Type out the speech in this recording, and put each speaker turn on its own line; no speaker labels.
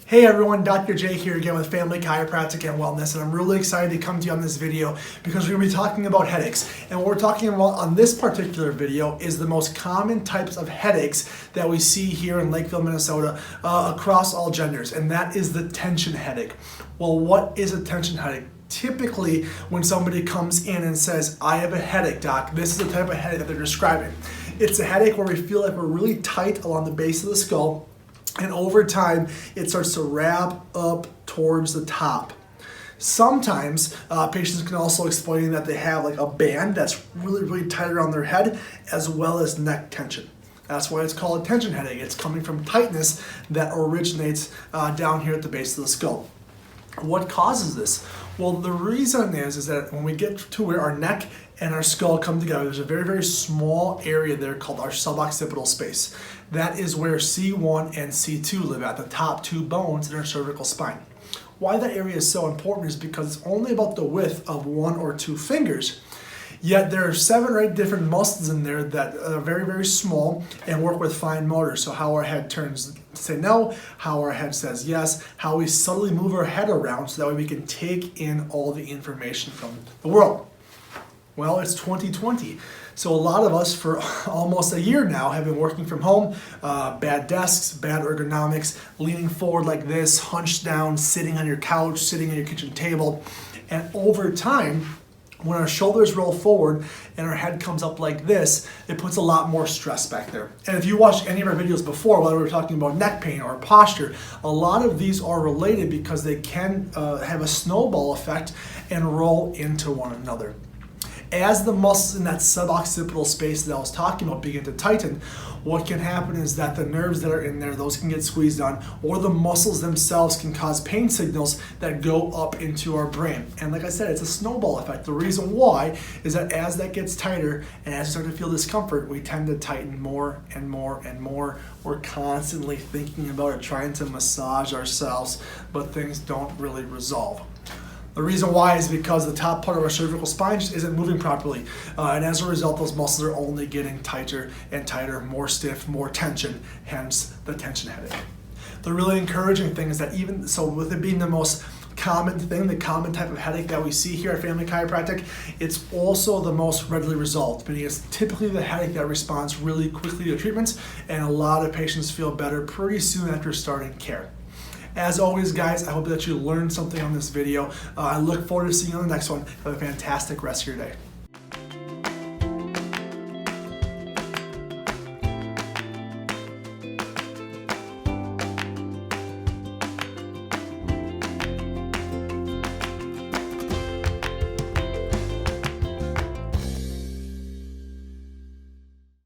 Hey everyone, Dr. J here again with Family Chiropractic and Wellness, and I'm really excited to come to you on this video because we're going to be talking about headaches. And what we're talking about on this particular video is the most common types of headaches that we see here in Lakeville, Minnesota, across all genders, and that is the tension headache. Well, what is a tension headache? Typically, when somebody comes in and says, I have a headache, doc, this is the type of headache that they're describing. It's a headache where we feel like we're really tight along the base of the skull, and over time, it starts to wrap up towards the top. Sometimes patients can also explain that they have like a band that's really tight around their head, as well as neck tension. That's why it's called a tension headache. It's coming from tightness that originates down here at the base of the skull. What causes this? Well, the reason is that when we get to where our neck and our skull come together, there's a very small area there called our suboccipital space. That is where C1 and C2 live at, the top two bones in our cervical spine. Why that area is so important is because it's only about the width of 1 or 2 fingers. Yet there are 7 or 8 different muscles in there that are very small and work with fine motor. So how our head turns to say no, how our head says yes, how we subtly move our head around so that way we can take in all the information from the world. Well, it's 2020. So a lot of us for almost a year now have been working from home, bad desks, bad ergonomics, leaning forward like this, hunched down, sitting on your couch, sitting on your kitchen table. And over time, when our shoulders roll forward and our head comes up like this, it puts a lot more stress back there. And if you watched any of our videos before, whether we're talking about neck pain or posture, a lot of these are related because they can have a snowball effect and roll into one another. As the muscles in that suboccipital space that I was talking about begin to tighten, what can happen is that the nerves that are in there, those can get squeezed on, or the muscles themselves can cause pain signals that go up into our brain. And like I said, it's a snowball effect. The reason why is that as that gets tighter and as we start to feel discomfort, we tend to tighten more and more. We're constantly thinking about it, trying to massage ourselves, but things don't really resolve. The reason why is because the top part of our cervical spine just isn't moving properly. And as a result, those muscles are only getting tighter and tighter, more stiff, more tension, hence the tension headache. The really encouraging thing is that even so, with it being the most common thing, the common type of headache that we see here at Family Chiropractic, it's also the most readily resolved, meaning it's typically the headache that responds really quickly to treatments, and a lot of patients feel better pretty soon after starting care. As always, guys, I hope that you learned something on this video. I look forward to seeing you on the next one. Have a fantastic rest of your day.